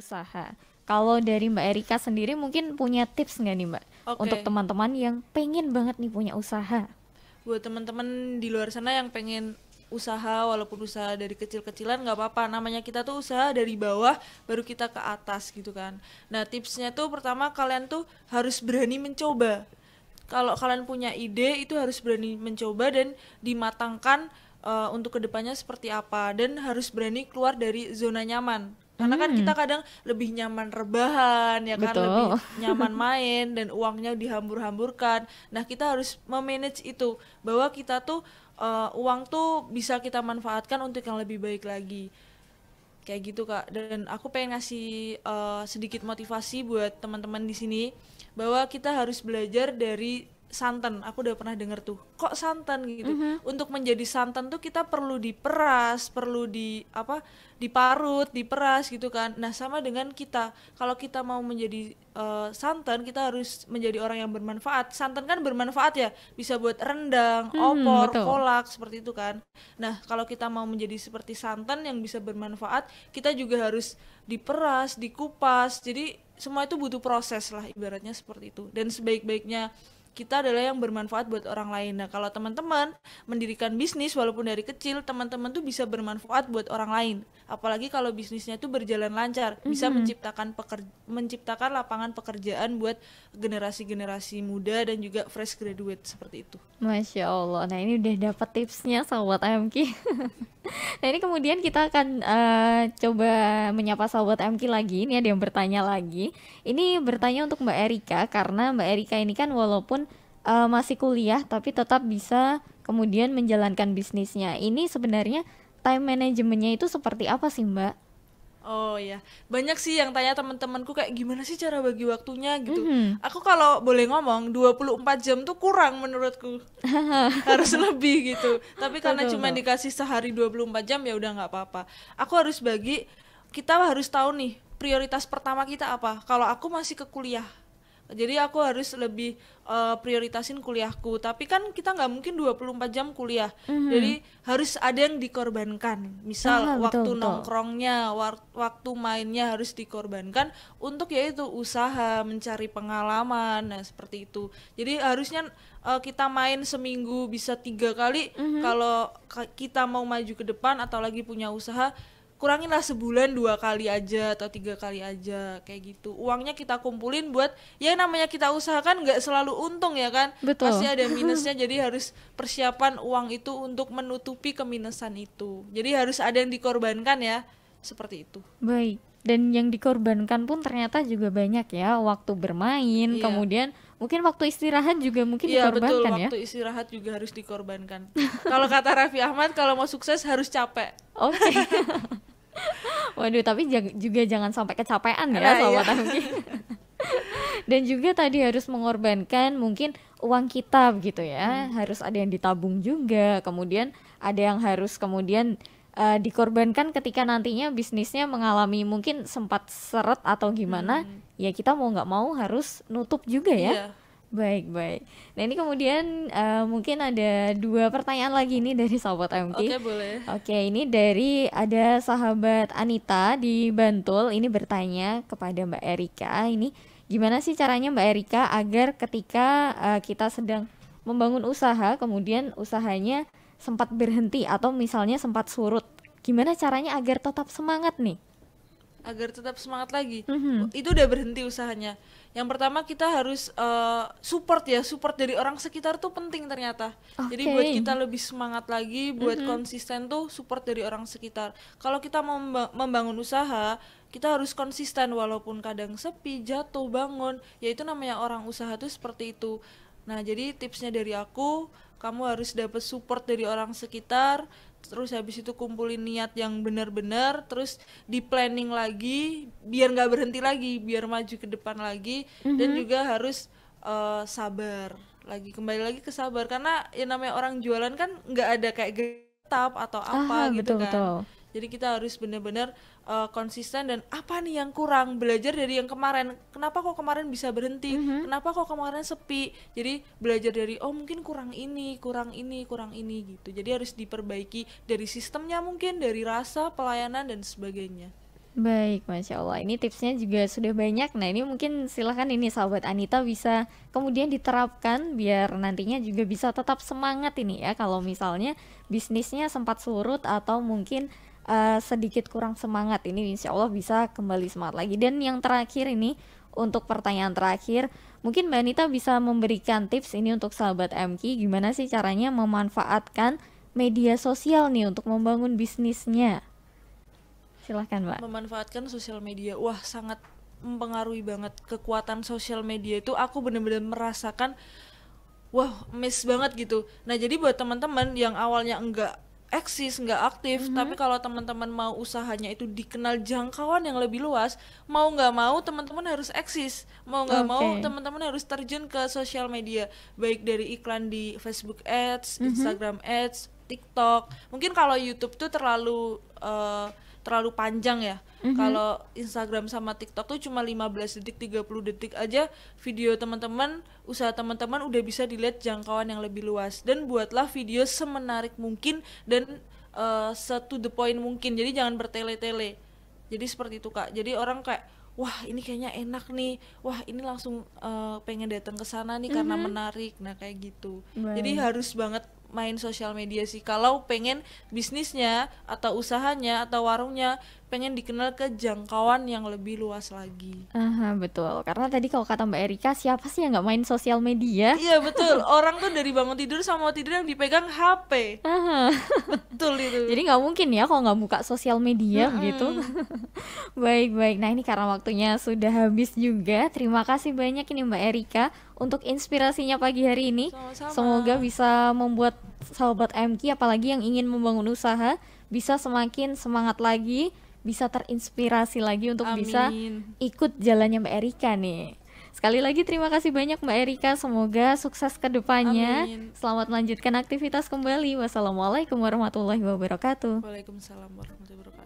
usaha. Kalau dari Mbak Erika sendiri mungkin punya tips nggak nih Mbak? Untuk Oke, teman-teman yang pengen banget nih punya usaha. buat teman-teman di luar sana yang pengen usaha, walaupun usaha dari kecil-kecilan nggak apa-apa. Namanya kita tuh usaha dari bawah, baru kita ke atas gitu kan. Nah, tipsnya tuh pertama kalian tuh harus berani mencoba. Kalau kalian punya ide itu harus berani mencoba dan dimatangkan untuk kedepannya seperti apa, dan harus berani keluar dari zona nyaman, karena kan Hmm, kita kadang lebih nyaman rebahan ya kan, lebih betul. nyaman main dan uangnya dihambur-hamburkan. Nah, kita harus memanage itu, bahwa kita tuh uang tuh bisa kita manfaatkan untuk yang lebih baik lagi, kayak gitu Kak. Dan aku pengen ngasih sedikit motivasi buat teman-teman di sini, bahwa kita harus belajar dari santan. Aku udah pernah denger tuh, kok santan gitu. Mhm. Untuk menjadi santan tuh kita perlu diperas, perlu diparut, diperas gitu kan. Nah, sama dengan kita. Kalau kita mau menjadi santan, kita harus menjadi orang yang bermanfaat. Santan kan bermanfaat ya, bisa buat rendang, Hmm, opor, betul. kolak, seperti itu kan. Nah, kalau kita mau menjadi seperti santan yang bisa bermanfaat, kita juga harus diperas, dikupas. Jadi semua itu butuh proses lah, ibaratnya seperti itu. Dan sebaik-baiknya kita adalah yang bermanfaat buat orang lain. Nah, kalau teman-teman mendirikan bisnis walaupun dari kecil, teman-teman tuh bisa bermanfaat buat orang lain. Apalagi kalau bisnisnya itu berjalan lancar, bisa Mhm. menciptakan lapangan pekerjaan buat generasi-generasi muda dan juga fresh graduate seperti itu. Masya Allah. Nah ini udah dapet tipsnya sahabat AMK. Nah ini kemudian kita akan coba menyapa sahabat AMK lagi. Ini ada yang bertanya lagi. Ini bertanya untuk Mbak Erika karena Mbak Erika ini kan walaupun masih kuliah tapi tetap bisa kemudian menjalankan bisnisnya. Ini sebenarnya time manajemennya itu seperti apa sih Mbak? Oh ya, banyak sih yang tanya teman-temanku kayak gimana sih cara bagi waktunya gitu. Mhm. Aku kalau boleh ngomong 24 jam tuh kurang menurutku. Harus lebih gitu. Tapi karena Betul cuma betul. dikasih sehari 24 jam ya udah nggak apa-apa. Aku harus bagi, kita harus tahu nih prioritas pertama kita apa. Kalau aku masih ke kuliah, jadi aku harus lebih prioritasin kuliahku. Tapi kan kita nggak mungkin 24 jam kuliah. Mhm. Jadi harus ada yang dikorbankan. Misal Ah betul waktu betul. nongkrongnya, waktu mainnya harus dikorbankan untuk yaitu usaha, mencari pengalaman. Nah, seperti itu. Jadi harusnya kita main seminggu bisa 3 kali. Mhm. Kalau kita mau maju ke depan atau lagi punya usaha, kuranginlah sebulan 2 kali aja atau 3 kali aja, kayak gitu. Uangnya kita kumpulin buat, ya namanya kita usahakan nggak selalu untung ya kan, pasti Betul. ada minusnya. Jadi harus persiapan uang itu untuk menutupi keminusan itu. Jadi harus ada yang dikorbankan ya, seperti itu. Baik. Dan yang dikorbankan pun ternyata juga banyak ya, waktu bermain, Iya. kemudian mungkin waktu istirahat juga mungkin Iya betul, dikorbankan ya. waktu istirahat juga harus dikorbankan. Kalau kata Raffi Ahmad, kalau mau sukses harus capek. Oke. Waduh, tapi juga jangan sampai kecapean ya, Nah iya. sahabat Angki. Dan juga tadi harus mengorbankan mungkin uang kita begitu ya. Harus ada yang ditabung juga, kemudian ada yang harus kemudian dikorbankan ketika nantinya bisnisnya mengalami mungkin sempat seret atau gimana, Hmm, ya kita mau nggak mau harus nutup juga ya. iya. Baik, baik. Nah, ini kemudian mungkin ada dua pertanyaan lagi nih dari sahabat MK. Oke, boleh. Oke, ini dari ada sahabat Anita di Bantul. Ini bertanya kepada Mbak Erika. Ini gimana sih caranya Mbak Erika agar ketika kita sedang membangun usaha, kemudian usahanya sempat berhenti atau misalnya sempat surut. Gimana caranya agar tetap semangat nih? Agar tetap semangat lagi. Mhm. Itu udah berhenti usahanya. Yang pertama kita harus support ya, support dari orang sekitar tuh penting ternyata. Jadi buat Oke. kita lebih semangat lagi, buat Mhm. konsisten tuh support dari orang sekitar. Kalau kita mau membangun usaha, kita harus konsisten walaupun kadang sepi, jatuh, bangun. Ya itu namanya orang usaha tuh seperti itu. Nah, jadi tipsnya dari aku, kamu harus dapat support dari orang sekitar, terus habis itu kumpulin niat yang benar-benar, terus di planning lagi biar nggak berhenti lagi, biar maju ke depan lagi. Dan Mhm. juga harus sabar lagi, kembali lagi ke sabar, karena ya namanya orang jualan kan nggak ada kayak getap atau apa Ah, gitu betul kan. betul. Jadi kita harus benar-benar konsisten, dan apa nih yang kurang, belajar dari yang kemarin, kenapa kok kemarin bisa berhenti, Mhm. kenapa kok kemarin sepi. Jadi belajar dari, oh mungkin kurang ini, kurang ini, kurang ini gitu. Jadi harus diperbaiki dari sistemnya, mungkin dari rasa pelayanan dan sebagainya. Baik, Masya Allah. Ini tipsnya juga sudah banyak. Nah, ini mungkin silahkan ini sahabat Anita bisa kemudian diterapkan biar nantinya juga bisa tetap semangat ini ya. Kalau misalnya bisnisnya sempat surut atau mungkin sedikit kurang semangat, ini insya Allah bisa kembali semangat lagi. Dan yang terakhir ini, untuk pertanyaan terakhir, mungkin Mbak Anita bisa memberikan tips ini untuk sahabat MQ, gimana sih caranya memanfaatkan media sosial nih untuk membangun bisnisnya. Silahkan Mbak. Memanfaatkan sosial media, wah sangat mempengaruhi banget. Kekuatan sosial media itu aku benar-benar merasakan, wah miss banget gitu. Nah jadi buat teman-teman yang awalnya enggak eksis, enggak aktif, tapi kalau teman-teman mau usahanya itu dikenal jangkauan yang lebih luas, mau nggak mau teman-teman harus eksis, mau nggak mau Oke. teman-teman harus terjun ke sosial media, baik dari iklan di Facebook Ads, Instagram Ads, TikTok. Mungkin kalau YouTube tuh terlalu panjang ya. Kalau Instagram sama TikTok tuh cuma 15 detik, 30 detik aja video teman-teman, usaha teman-teman udah bisa dilihat jangkauan yang lebih luas. Dan buatlah video semenarik mungkin dan to the point mungkin. Jadi jangan bertele-tele. Jadi seperti itu Kak. Jadi orang kayak, wah ini kayaknya enak nih, wah ini langsung pengen datang ke sana nih karena menarik. Nah kayak gitu. Jadi Baik. harus banget main sosial media sih kalau pengen bisnisnya atau usahanya atau warungnya pengen dikenal ke jangkauan yang lebih luas lagi. Aha, betul. Karena tadi kalau kata Mbak Erika, siapa sih yang nggak main sosial media? Iya betul, orang tuh dari bangun tidur sama mau tidur yang dipegang HP. Aha. Betul itu. Jadi nggak mungkin ya kalau nggak buka sosial media begitu. Mm-mm. Baik-baik. Nah ini karena waktunya sudah habis juga. Terima kasih banyak ini Mbak Erika untuk inspirasinya pagi hari ini. Semoga Sama-sama. bisa membuat sahabat MQ apalagi yang ingin membangun usaha bisa semakin semangat lagi, bisa terinspirasi lagi untuk bisa Amin. ikut jalannya Mbak Erika nih. Sekali lagi terima kasih banyak Mbak Erika, semoga sukses ke depannya. Amin. Selamat melanjutkan aktivitas kembali. Wassalamualaikum warahmatullahi wabarakatuh. Waalaikumsalam warahmatullahi wabarakatuh.